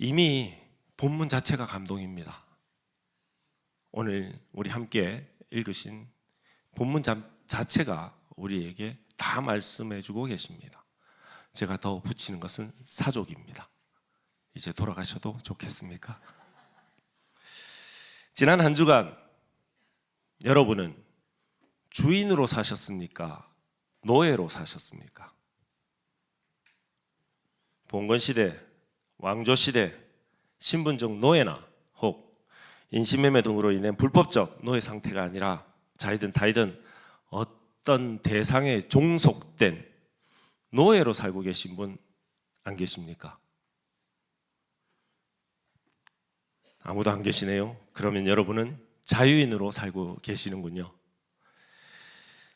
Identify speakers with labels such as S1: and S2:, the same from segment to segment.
S1: 이미 본문 자체가 감동입니다. 오늘 우리 함께 읽으신 본문 자체가 우리에게 다 말씀해 주고 계십니다. 제가 더 붙이는 것은 사족입니다. 이제 돌아가셔도 좋겠습니까? 지난 한 주간 여러분은 주인으로 사셨습니까? 노예로 사셨습니까? 봉건시대, 왕조시대, 신분적 노예나 혹 인신매매 등으로 인해 불법적 노예 상태가 아니라 자이든 타이든 어떤 대상에 종속된 노예로 살고 계신 분 안 계십니까? 아무도 안 계시네요. 그러면 여러분은 자유인으로 살고 계시는군요.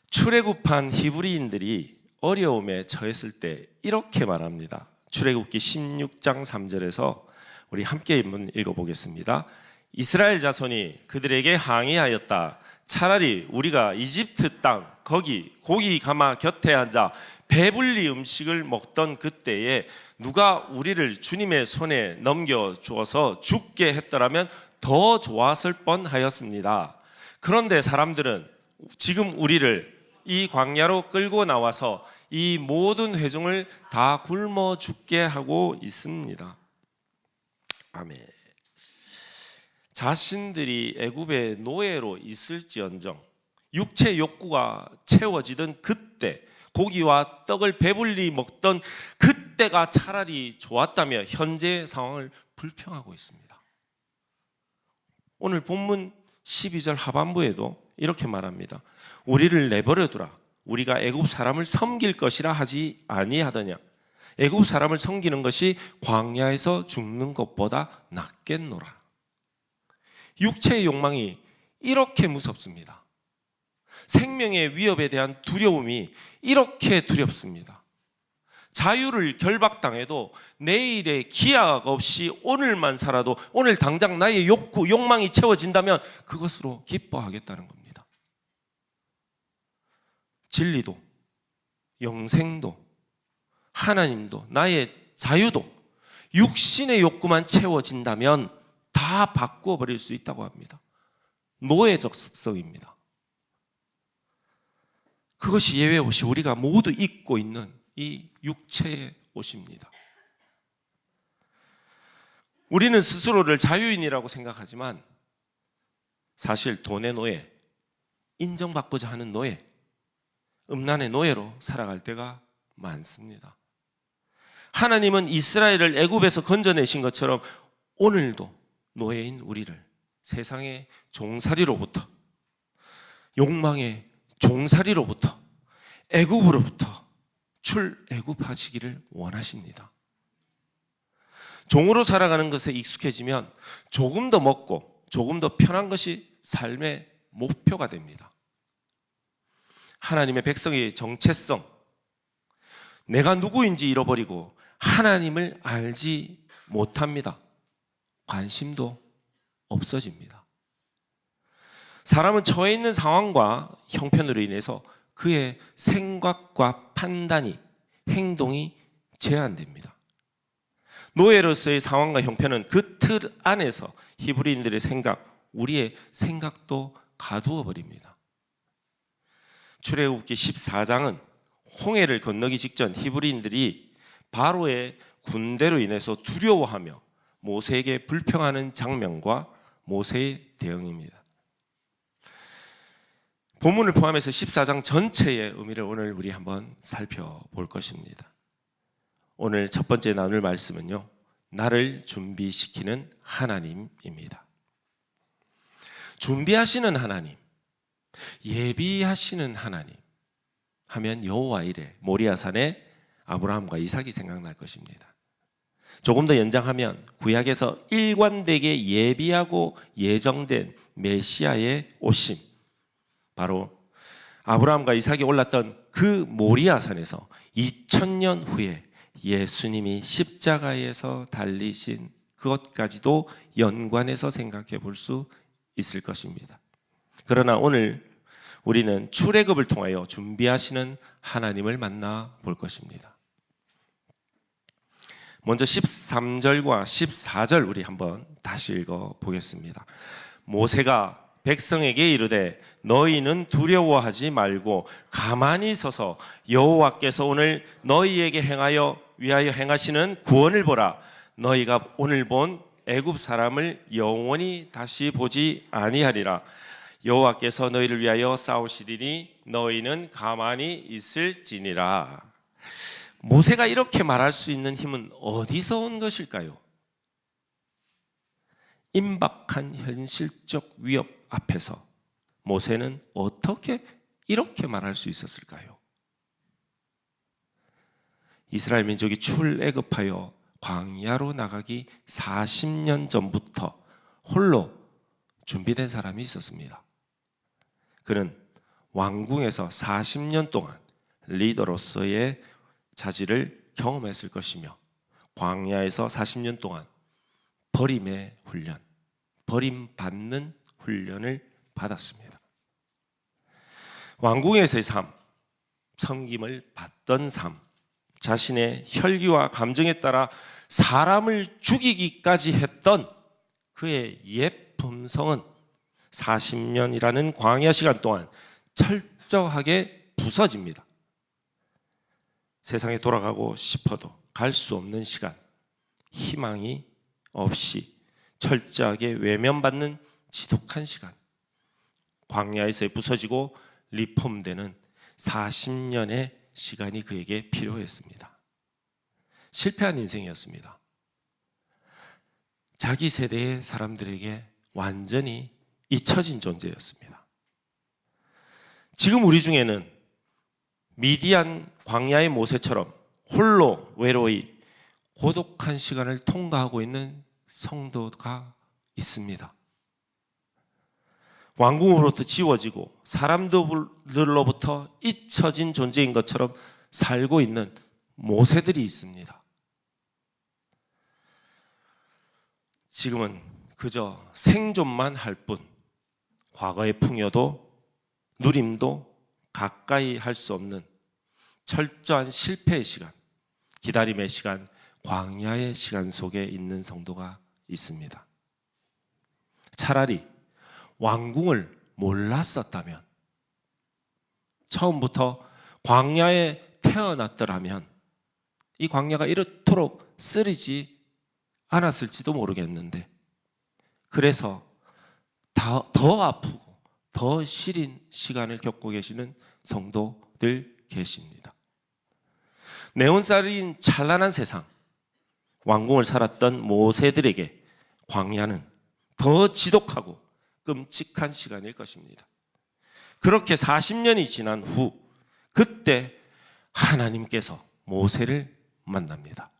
S1: 출애굽한 히브리인들이 어려움에 처했을 때 이렇게 말합니다. 출애굽기 16장 3절에서 우리 함께 한번 읽어보겠습니다. 이스라엘 자손이 그들에게 항의하였다. 차라리 우리가 이집트 땅 거기 고기 가마 곁에 앉아 배불리 음식을 먹던 그때에 누가 우리를 주님의 손에 넘겨주어서 죽게 했더라면 더 좋았을 뻔하였습니다. 그런데 사람들은 지금 우리를 이 광야로 끌고 나와서 이 모든 회중을 다 굶어 죽게 하고 있습니다. 아멘. 자신들이 애굽의 노예로 있을지언정 육체 욕구가 채워지던 그때, 고기와 떡을 배불리 먹던 그때가 차라리 좋았다며 현재의 상황을 불평하고 있습니다. 오늘 본문 12절 하반부에도 이렇게 말합니다. 우리를 내버려 두라. 우리가 애굽 사람을 섬길 것이라 하지 아니하더냐. 애굽 사람을 섬기는 것이 광야에서 죽는 것보다 낫겠노라. 육체의 욕망이 이렇게 무섭습니다. 생명의 위협에 대한 두려움이 이렇게 두렵습니다. 자유를 결박당해도 내일의 기약 없이 오늘만 살아도 오늘 당장 나의 욕구, 욕망이 채워진다면 그것으로 기뻐하겠다는 겁니다. 진리도, 영생도, 하나님도, 나의 자유도 육신의 욕구만 채워진다면 다 바꾸어 버릴 수 있다고 합니다. 노예적 습성입니다. 그것이 예외 없이 우리가 모두 입고 있는 이 육체의 옷입니다. 우리는 스스로를 자유인이라고 생각하지만 사실 돈의 노예, 인정받고자 하는 노예, 음란의 노예로 살아갈 때가 많습니다. 하나님은 이스라엘을 애굽에서 건져내신 것처럼 오늘도 노예인 우리를 세상의 종살이로부터, 욕망의 종살이로부터, 애굽으로부터 출애굽하시기를 원하십니다. 종으로 살아가는 것에 익숙해지면 조금 더 먹고 조금 더 편한 것이 삶의 목표가 됩니다. 하나님의 백성의 정체성, 내가 누구인지 잃어버리고 하나님을 알지 못합니다. 관심도 없어집니다. 사람은 처해 있는 상황과 형편으로 인해서 그의 생각과 판단이, 행동이 제한됩니다. 노예로서의 상황과 형편은 그 틀 안에서 히브리인들의 생각, 우리의 생각도 가두어 버립니다. 출애굽기 14장은 홍해를 건너기 직전 히브리인들이 바로의 군대로 인해서 두려워하며 모세에게 불평하는 장면과 모세의 대응입니다. 본문을 포함해서 14장 전체의 의미를 오늘 우리 한번 살펴볼 것입니다. 오늘 첫 번째 나눌 말씀은요, 나를 준비시키는 하나님입니다. 준비하시는 하나님, 예비하시는 하나님 하면 여호와 이레, 모리아산의 아브라함과 이삭이 생각날 것입니다. 조금 더 연장하면 구약에서 일관되게 예비하고 예정된 메시아의 오심, 바로 아브라함과 이삭이 올랐던 그 모리아산에서 2000년 후에 예수님이 십자가에서 달리신 그것까지도 연관해서 생각해 볼 수 있을 것입니다. 그러나 오늘 우리는 출애굽을 통하여 준비하시는 하나님을 만나 볼 것입니다. 먼저 13절과 14절 우리 한번 다시 읽어 보겠습니다. 모세가 백성에게 이르되 너희는 두려워하지 말고 가만히 서서 여호와께서 오늘 너희에게 위하여 행하시는 구원을 보라. 너희가 오늘 본 애굽 사람을 영원히 다시 보지 아니하리라. 여호와께서 너희를 위하여 싸우시리니 너희는 가만히 있을지니라. 모세가 이렇게 말할 수 있는 힘은 어디서 온 것일까요? 임박한 현실적 위협 앞에서 모세는 어떻게 이렇게 말할 수 있었을까요? 이스라엘 민족이 출애굽하여 광야로 나가기 40년 전부터 홀로 준비된 사람이 있었습니다. 그는 왕궁에서 40년 동안 리더로서의 자질을 경험했을 것이며 광야에서 40년 동안 버림의 훈련, 버림받는 훈련을 받았습니다. 왕궁에서의 삶, 섬김을 받던 삶, 자신의 혈기와 감정에 따라 사람을 죽이기까지 했던 그의 옛 품성은 40년이라는 광야 시간 동안 철저하게 부서집니다. 세상에 돌아가고 싶어도 갈 수 없는 시간, 희망이 없이 철저하게 외면받는 지독한 시간, 광야에서 부서지고 리폼되는 40년의 시간이 그에게 필요했습니다. 실패한 인생이었습니다. 자기 세대의 사람들에게 완전히 잊혀진 존재였습니다. 지금 우리 중에는 미디안 광야의 모세처럼 홀로 외로이 고독한 시간을 통과하고 있는 성도가 있습니다. 왕궁으로부터 지워지고 사람들로부터 잊혀진 존재인 것처럼 살고 있는 모세들이 있습니다. 지금은 그저 생존만 할 뿐, 과거의 풍요도 누림도 가까이 할 수 없는 철저한 실패의 시간, 기다림의 시간, 광야의 시간 속에 있는 성도가 있습니다. 차라리 왕궁을 몰랐었다면, 처음부터 광야에 태어났더라면 이 광야가 이렇도록 쓰리지 않았을지도 모르겠는데, 그래서 더 아프고 더 시린 시간을 겪고 계시는 성도들 계십니다. 네온살인 찬란한 세상, 왕궁을 살았던 모세들에게 광야는 더 지독하고 끔찍한 시간일 것입니다. 그렇게 40년이 지난 후 그때 하나님께서 모세를 만납니다.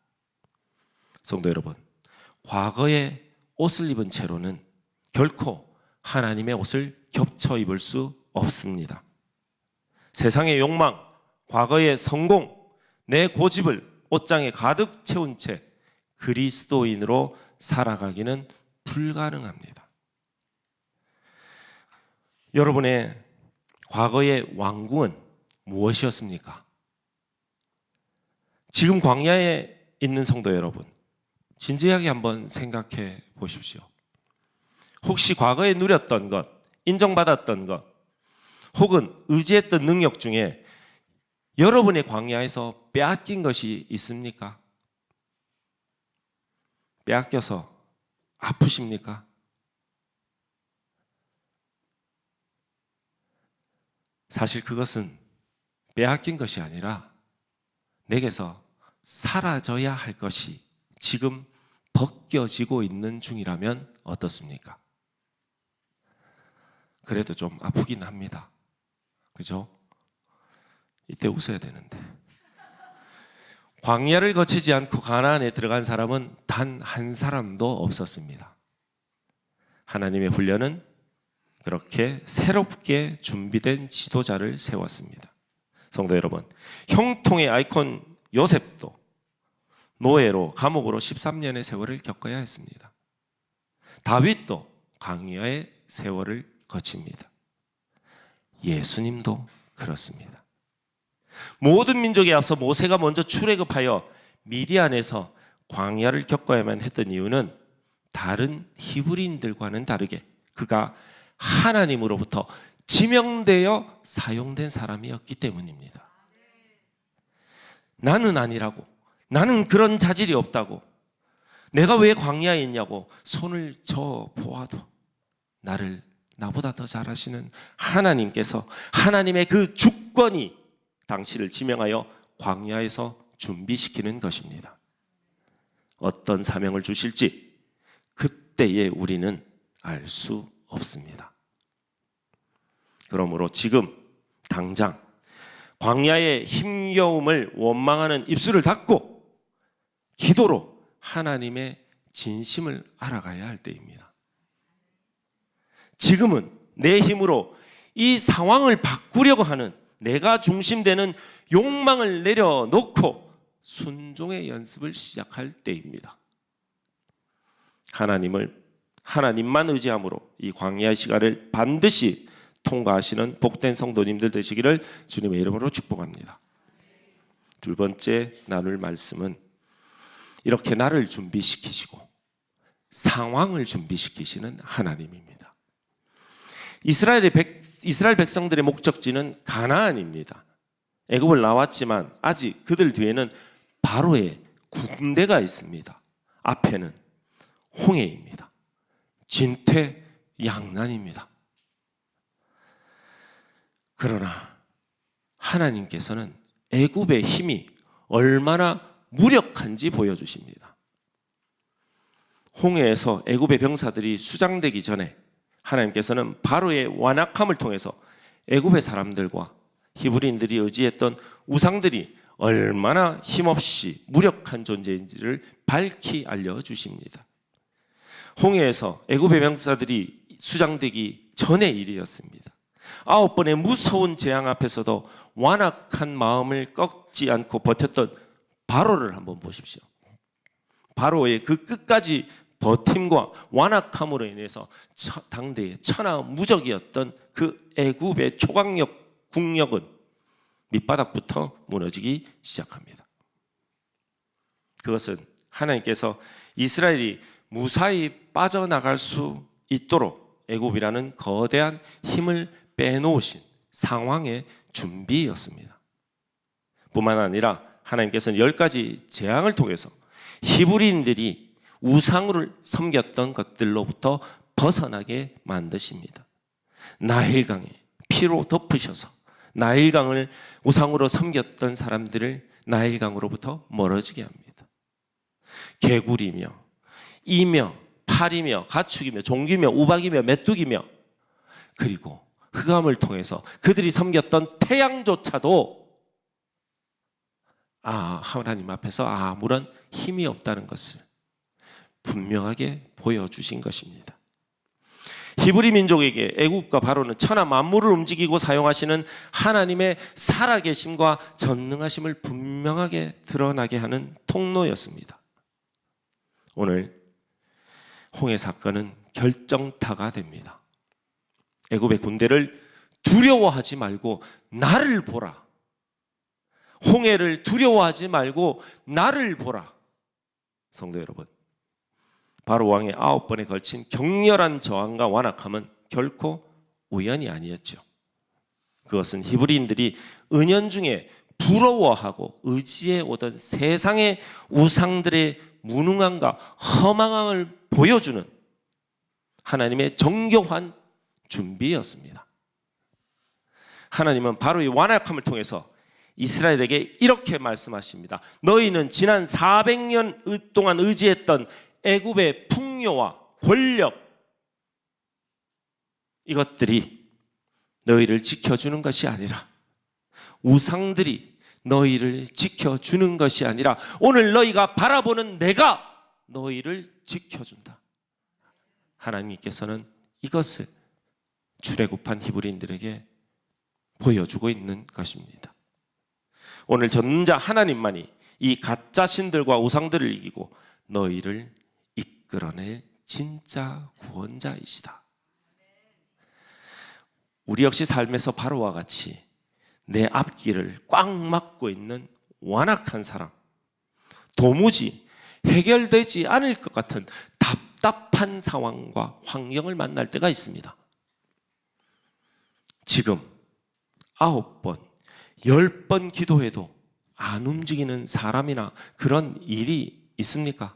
S1: 성도 여러분, 과거의 옷을 입은 채로는 결코 하나님의 옷을 겹쳐 입을 수 없습니다. 세상의 욕망, 과거의 성공, 내 고집을 옷장에 가득 채운 채 그리스도인으로 살아가기는 불가능합니다. 여러분의 과거의 왕궁은 무엇이었습니까? 지금 광야에 있는 성도 여러분, 진지하게 한번 생각해 보십시오. 혹시 과거에 누렸던 것, 인정받았던 것, 혹은 의지했던 능력 중에 여러분의 광야에서 빼앗긴 것이 있습니까? 빼앗겨서 아프십니까? 사실 그것은 빼앗긴 것이 아니라 내게서 사라져야 할 것이 지금 벗겨지고 있는 중이라면 어떻습니까? 그래도 좀 아프긴 합니다. 그죠? 이때 웃어야 되는데. 광야를 거치지 않고 가나안에 들어간 사람은 단 한 사람도 없었습니다. 하나님의 훈련은 그렇게 새롭게 준비된 지도자를 세웠습니다. 성도 여러분, 형통의 아이콘 요셉도 노예로 감옥으로 13년의 세월을 겪어야 했습니다. 다윗도 광야의 세월을 거칩니다. 예수님도 그렇습니다. 모든 민족에 앞서 모세가 먼저 출애굽하여 미디안에서 광야를 겪어야만 했던 이유는 다른 히브리인들과는 다르게 그가 하나님으로부터 지명되어 사용된 사람이었기 때문입니다. 나는 아니라고, 나는 그런 자질이 없다고, 내가 왜 광야에 있냐고 손을 저 보아도 나보다 더 잘하시는 하나님께서, 하나님의 그 주권이 당신을 지명하여 광야에서 준비시키는 것입니다. 어떤 사명을 주실지 그때에 우리는 알 수 없습니다. 그러므로 지금 당장 광야의 힘겨움을 원망하는 입술을 닫고 기도로 하나님의 진심을 알아가야 할 때입니다. 지금은 내 힘으로 이 상황을 바꾸려고 하는 내가 중심되는 욕망을 내려놓고 순종의 연습을 시작할 때입니다. 하나님만 의지함으로 이 광야의 시간을 반드시 통과하시는 복된 성도님들 되시기를 주님의 이름으로 축복합니다. 두 번째 나눌 말씀은 이렇게 나를 준비시키시고 상황을 준비시키시는 하나님입니다. 이스라엘 백성들의 목적지는 가나안입니다. 애굽을 나왔지만 아직 그들 뒤에는 바로의 군대가 있습니다. 앞에는 홍해입니다. 진퇴양난입니다. 그러나 하나님께서는 애굽의 힘이 얼마나 무력한지 보여주십니다. 홍해에서 애굽의 병사들이 수장되기 전에 하나님께서는 바로의 완악함을 통해서 애굽의 사람들과 히브리인들이 의지했던 우상들이 얼마나 힘없이 무력한 존재인지를 밝히 알려주십니다. 홍해에서 애굽의 병사들이 수장되기 전의 일이었습니다. 9번의 무서운 재앙 앞에서도 완악한 마음을 꺾지 않고 버텼던 바로를 한번 보십시오. 바로의 그 끝까지 버팀과 완악함으로 인해서 당대의 천하무적이었던 그 애굽의 초강력 국력은 밑바닥부터 무너지기 시작합니다. 그것은 하나님께서 이스라엘이 무사히 빠져나갈 수 있도록 애굽이라는 거대한 힘을 빼놓으신 상황의 준비였습니다. 뿐만 아니라 하나님께서는 10가지 재앙을 통해서 히브리인들이 우상을 섬겼던 것들로부터 벗어나게 만드십니다. 나일강에 피로 덮으셔서 나일강을 우상으로 섬겼던 사람들을 나일강으로부터 멀어지게 합니다. 개구리며 이며 파리며 가축이며 종기며 우박이며 메뚜기며 그리고 흑암을 통해서 그들이 섬겼던 태양조차도 하나님 앞에서 아무런 힘이 없다는 것을 분명하게 보여주신 것입니다. 히브리 민족에게 애굽과 바로는 천하 만물을 움직이고 사용하시는 하나님의 살아계심과 전능하심을 분명하게 드러나게 하는 통로였습니다. 오늘 홍해 사건은 결정타가 됩니다. 애굽의 군대를 두려워하지 말고 나를 보라. 홍해를 두려워하지 말고 나를 보라. 성도 여러분, 바로 왕의 9번에 걸친 격렬한 저항과 완악함은 결코 우연이 아니었죠. 그것은 히브리인들이 은연중에 부러워하고 의지해 오던 세상의 우상들의 무능함과 허망함을 보여주는 하나님의 정교한 준비였습니다. 하나님은 바로 이 완악함을 통해서 이스라엘에게 이렇게 말씀하십니다. 너희는 지난 400년 동안 의지했던 애굽의 풍요와 권력, 이것들이 너희를 지켜주는 것이 아니라, 우상들이 너희를 지켜주는 것이 아니라 오늘 너희가 바라보는 내가 너희를 지켜준다. 하나님께서는 이것을 출애굽한 히브리인들에게 보여주고 있는 것입니다. 오늘 전능자 하나님만이 이 가짜 신들과 우상들을 이기고 너희를 이끌어낼 진짜 구원자이시다. 우리 역시 삶에서 바로와 같이 내 앞길을 꽉 막고 있는 완악한 사람, 도무지 해결되지 않을 것 같은 답답한 상황과 환경을 만날 때가 있습니다. 지금 9번, 10번 기도해도 안 움직이는 사람이나 그런 일이 있습니까?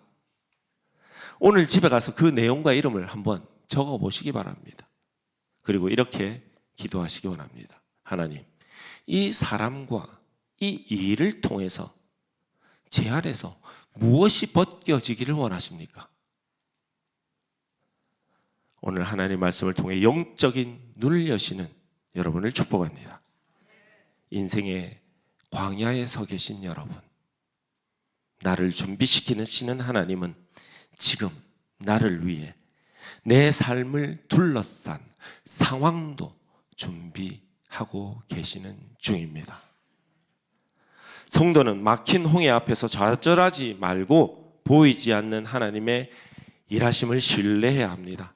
S1: 오늘 집에 가서 그 내용과 이름을 한번 적어 보시기 바랍니다. 그리고 이렇게 기도하시기 원합니다. 하나님, 이 사람과 이 일을 통해서 제 안에서 무엇이 벗겨지기를 원하십니까? 오늘 하나님의 말씀을 통해 영적인 눈을 여시는 여러분을 축복합니다. 인생의 광야에 서 계신 여러분, 나를 준비시키시는 하나님은 지금 나를 위해 내 삶을 둘러싼 상황도 준비하고 계시는 중입니다. 성도는 막힌 홍해 앞에서 좌절하지 말고 보이지 않는 하나님의 일하심을 신뢰해야 합니다.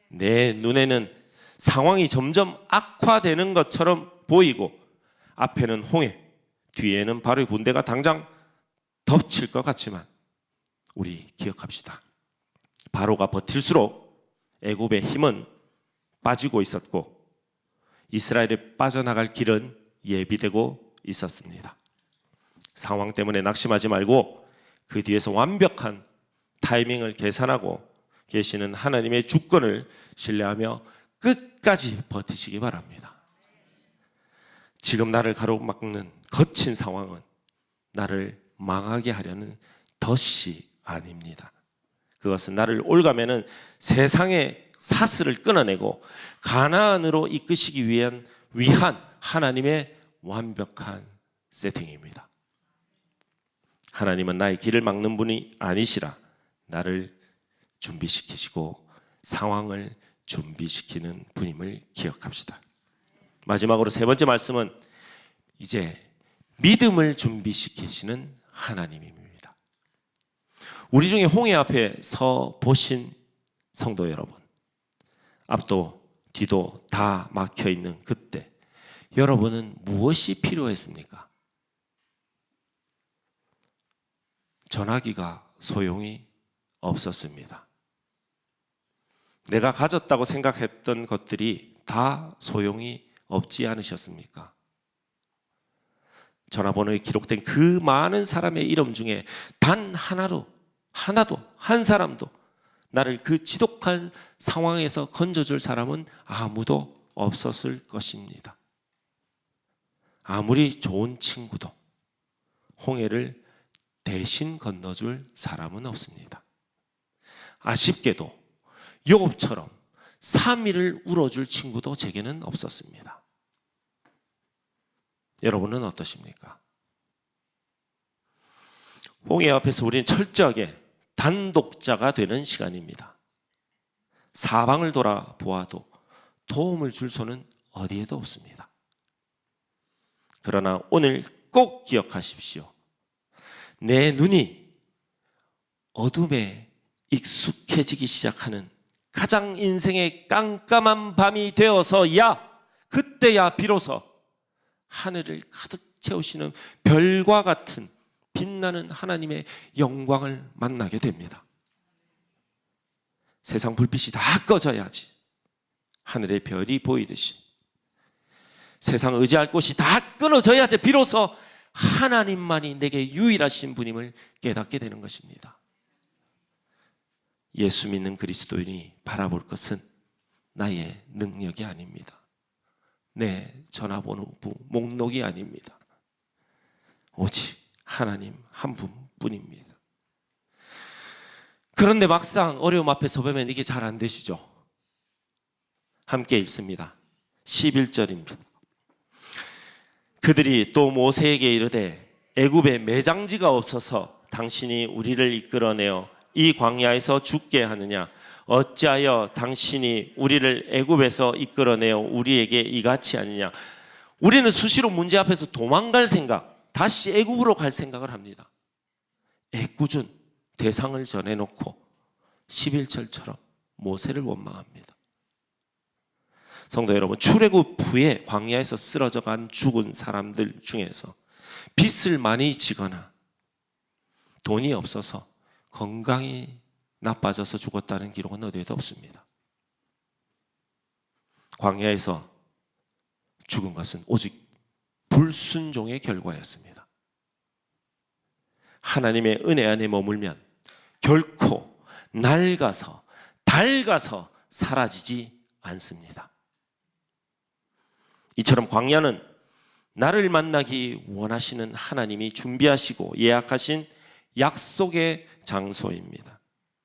S1: 내 눈에는 상황이 점점 악화되는 것처럼 보이고 앞에는 홍해, 뒤에는 바로의 군대가 당장 덮칠 것 같지만 우리 기억합시다. 바로가 버틸수록 애굽의 힘은 빠지고 있었고 이스라엘이 빠져나갈 길은 예비되고 있었습니다. 상황 때문에 낙심하지 말고 그 뒤에서 완벽한 타이밍을 계산하고 계시는 하나님의 주권을 신뢰하며 끝까지 버티시기 바랍니다. 지금 나를 가로막는 거친 상황은 나를 망하게 하려는 덫이 아닙니다. 그것은 나를 올가매는 세상의 사슬을 끊어내고 가나안으로 이끄시기 위한 하나님의 완벽한 세팅입니다. 하나님은 나의 길을 막는 분이 아니시라 나를 준비시키시고 상황을 준비시키는 분임을 기억합시다. 마지막으로 세 번째 말씀은 이제 믿음을 준비시키시는 하나님입니다. 우리 중에 홍해 앞에 서 보신 성도 여러분, 앞도 뒤도 다 막혀 있는 그때 여러분은 무엇이 필요했습니까? 전화기가 소용이 없었습니다. 내가 가졌다고 생각했던 것들이 다 소용이 없지 않으셨습니까? 전화번호에 기록된 그 많은 사람의 이름 중에 단 하나도 한 사람도 나를 그 지독한 상황에서 건져줄 사람은 아무도 없었을 것입니다. 아무리 좋은 친구도 홍해를 대신 건너줄 사람은 없습니다. 아쉽게도 욥처럼 3일을 울어줄 친구도 제게는 없었습니다. 여러분은 어떠십니까? 홍해 앞에서 우리는 철저하게 단독자가 되는 시간입니다. 사방을 돌아보아도 도움을 줄 손은 어디에도 없습니다. 그러나 오늘 꼭 기억하십시오. 내 눈이 어둠에 익숙해지기 시작하는 가장 인생의 깜깜한 밤이 되어서야 그때야 비로소 하늘을 가득 채우시는 별과 같은 빛나는 하나님의 영광을 만나게 됩니다. 세상 불빛이 다 꺼져야지 하늘의 별이 보이듯이 세상 의지할 곳이 다 끊어져야지 비로소 하나님만이 내게 유일하신 분임을 깨닫게 되는 것입니다. 예수 믿는 그리스도인이 바라볼 것은 나의 능력이 아닙니다. 내 전화번호 목록이 아닙니다. 오직 하나님 한 분뿐입니다. 그런데 막상 어려움 앞에 서보면 이게 잘 안 되시죠? 함께 읽습니다. 11절입니다. 그들이 또 모세에게 이르되 애굽에 매장지가 없어서 당신이 우리를 이끌어내어 이 광야에서 죽게 하느냐? 어찌하여 당신이 우리를 애굽에서 이끌어내어 우리에게 이같이 하느냐? 우리는 수시로 문제 앞에서 도망갈 생각, 다시 애굽으로 갈 생각을 합니다. 애꿎은 대상을 전해놓고 11절처럼 모세를 원망합니다. 성도 여러분, 출애굽 후에 광야에서 쓰러져간 죽은 사람들 중에서 빚을 많이 지거나 돈이 없어서 건강이 나빠져서 죽었다는 기록은 어디에도 없습니다. 광야에서 죽은 것은 오직 불순종의 결과였습니다. 하나님의 은혜 안에 머물면 결코 낡아서 닳아서 사라지지 않습니다. 이처럼 광야는 나를 만나기 원하시는 하나님이 준비하시고 예약하신 약속의 장소입니다.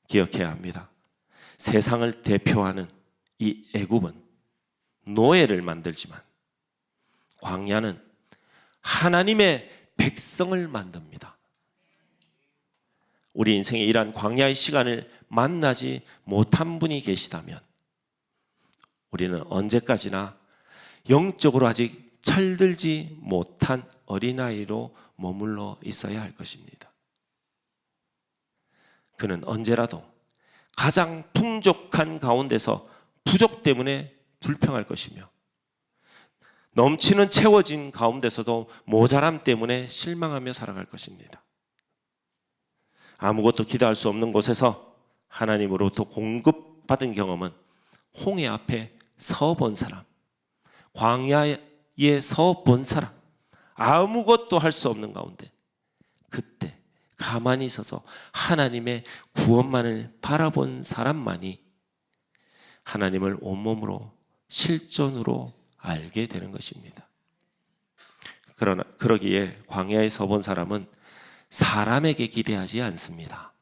S1: 기억해야 합니다. 세상을 대표하는 이 애굽은 노예를 만들지만 광야는 하나님의 백성을 만듭니다. 우리 인생의 이러한 광야의 시간을 만나지 못한 분이 계시다면 우리는 언제까지나 영적으로 아직 철들지 못한 어린아이로 머물러 있어야 할 것입니다. 그는 언제라도 가장 풍족한 가운데서 부족 때문에 불평할 것이며 넘치는 채워진 가운데서도 모자람 때문에 실망하며 살아갈 것입니다. 아무것도 기대할 수 없는 곳에서 하나님으로부터 공급받은 경험은 홍해 앞에 서본 사람, 광야에 서본 사람, 아무것도 할 수 없는 가운데 그때 가만히 있어서 하나님의 구원만을 바라본 사람만이 하나님을 온몸으로 실존으로 알게 되는 것입니다. 그러기에 광야에 서본 사람은 사람에게 기대하지 않습니다.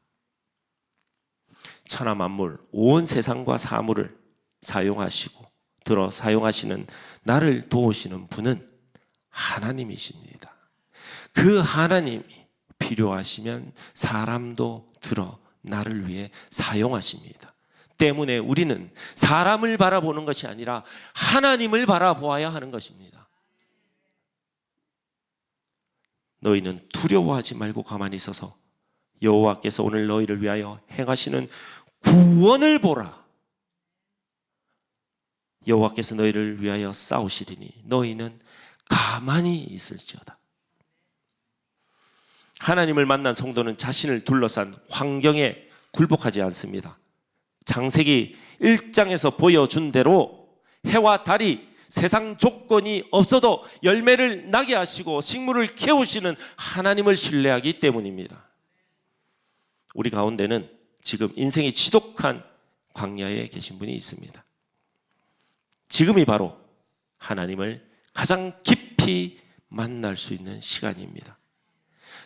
S1: 천하 만물 온 세상과 사물을 사용하시고 사용하시는 나를 도우시는 분은 하나님이십니다. 그 하나님이 필요하시면 사람도 들어 나를 위해 사용하십니다. 때문에 우리는 사람을 바라보는 것이 아니라 하나님을 바라보아야 하는 것입니다. 너희는 두려워하지 말고 가만히 있어서 여호와께서 오늘 너희를 위하여 행하시는 구원을 보라. 여호와께서 너희를 위하여 싸우시리니 너희는 가만히 있을지어다. 하나님을 만난 성도는 자신을 둘러싼 환경에 굴복하지 않습니다. 창세기 1장에서 보여준 대로 해와 달이 세상 조건이 없어도 열매를 나게 하시고 식물을 키우시는 하나님을 신뢰하기 때문입니다. 우리 가운데는 지금 인생이 지독한 광야에 계신 분이 있습니다. 지금이 바로 하나님을 가장 깊이 만날 수 있는 시간입니다.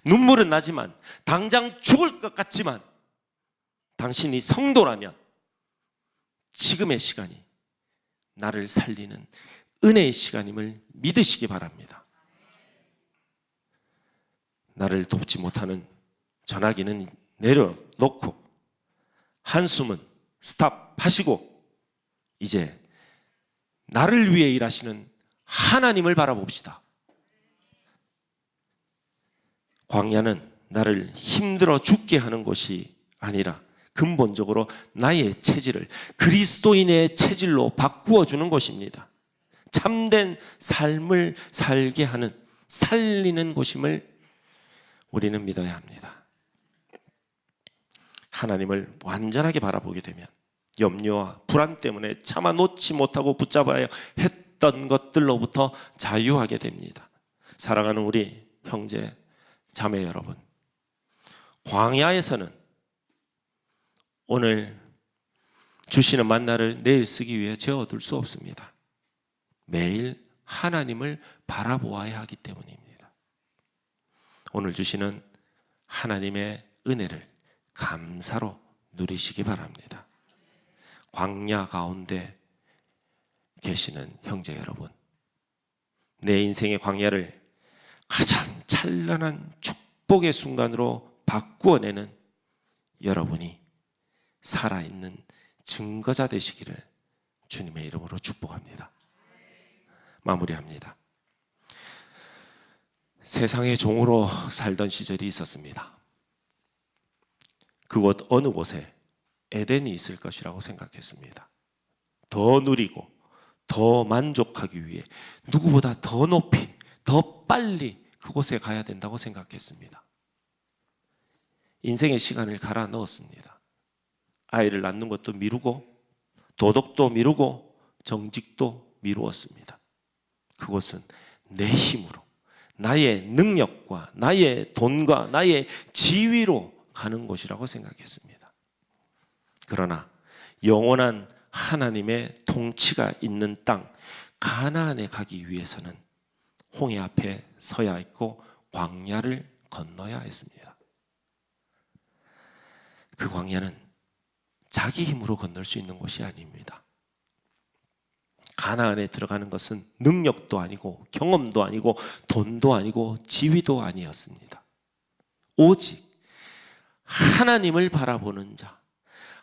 S1: 눈물은 나지만 당장 죽을 것 같지만 당신이 성도라면 지금의 시간이 나를 살리는 은혜의 시간임을 믿으시기 바랍니다. 나를 돕지 못하는 전화기는 내려놓고 한숨은 스탑하시고 이제 나를 위해 일하시는 하나님을 바라봅시다. 광야는 나를 힘들어 죽게 하는 곳이 아니라 근본적으로 나의 체질을 그리스도인의 체질로 바꾸어 주는 곳입니다. 참된 삶을 살게 하는 살리는 곳임을 우리는 믿어야 합니다. 하나님을 완전하게 바라보게 되면 염려와 불안 때문에 차마 놓지 못하고 붙잡아야 했던 것들로부터 자유하게 됩니다. 사랑하는 우리 형제 자매 여러분, 광야에서는 오늘 주시는 만나를 내일 쓰기 위해 재워둘 수 없습니다. 매일 하나님을 바라보아야 하기 때문입니다. 오늘 주시는 하나님의 은혜를 감사로 누리시기 바랍니다. 광야 가운데 계시는 형제 여러분, 내 인생의 광야를 가장 찬란한 축복의 순간으로 바꾸어내는 여러분이 살아있는 증거자 되시기를 주님의 이름으로 축복합니다. 마무리합니다. 세상의 종으로 살던 시절이 있었습니다. 그곳 어느 곳에 에덴이 있을 것이라고 생각했습니다. 더 누리고 더 만족하기 위해 누구보다 더 높이 더 빨리 그곳에 가야 된다고 생각했습니다. 인생의 시간을 갈아 넣었습니다. 아이를 낳는 것도 미루고 도덕도 미루고 정직도 미루었습니다. 그것은 내 힘으로, 나의 능력과 나의 돈과 나의 지위로 가는 곳이라고 생각했습니다. 그러나 영원한 하나님의 통치가 있는 땅 가나안에 가기 위해서는 홍해 앞에 서야 했고 광야를 건너야 했습니다. 그 광야는 자기 힘으로 건널 수 있는 곳이 아닙니다. 가나안에 들어가는 것은 능력도 아니고 경험도 아니고 돈도 아니고 지위도 아니었습니다. 오직 하나님을 바라보는 자,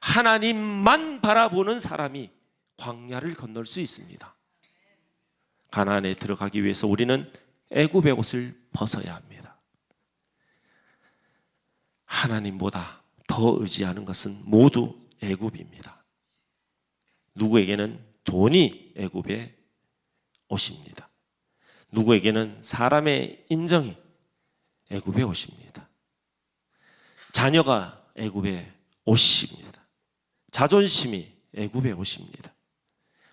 S1: 하나님만 바라보는 사람이 광야를 건널 수 있습니다. 가나안에 들어가기 위해서 우리는 애굽의 옷을 벗어야 합니다. 하나님보다 더 의지하는 것은 모두 애굽입니다. 누구에게는 돈이 애굽의 옷입니다. 누구에게는 사람의 인정이 애굽의 옷입니다. 자녀가 애굽의 옷입니다. 자존심이 애굽의 옷입니다.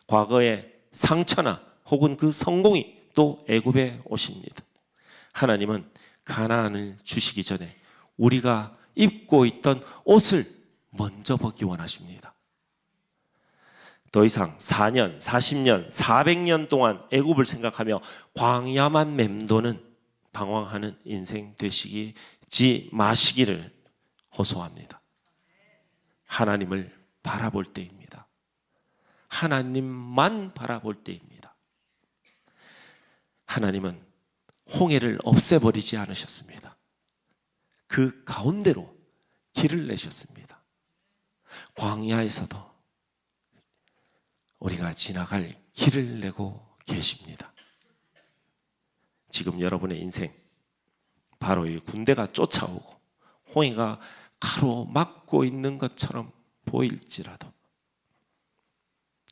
S1: 과거의 상처나 혹은 그 성공이 또 애굽의 옷입니다. 하나님은 가나안을 주시기 전에 우리가 입고 있던 옷을 먼저 벗기 원하십니다. 더 이상 4년, 40년, 400년 동안 애굽을 생각하며 광야만 맴도는 방황하는 인생 되시지 마시기를 호소합니다. 하나님을 바라볼 때입니다. 하나님만 바라볼 때입니다. 하나님은 홍해를 없애버리지 않으셨습니다. 그 가운데로 길을 내셨습니다. 광야에서도 우리가 지나갈 길을 내고 계십니다. 지금 여러분의 인생 바로 이 군대가 쫓아오고 홍해가 가로막고 있는 것처럼 보일지라도,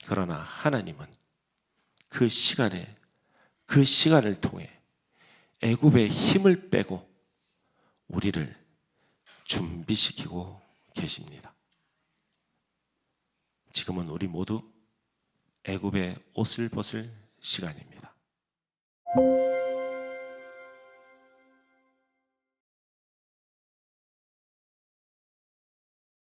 S1: 그러나 하나님은 그 시간을 통해 애굽의 힘을 빼고 우리를 준비시키고 계십니다. 지금은 우리 모두 애굽의 옷을 벗을 시간입니다.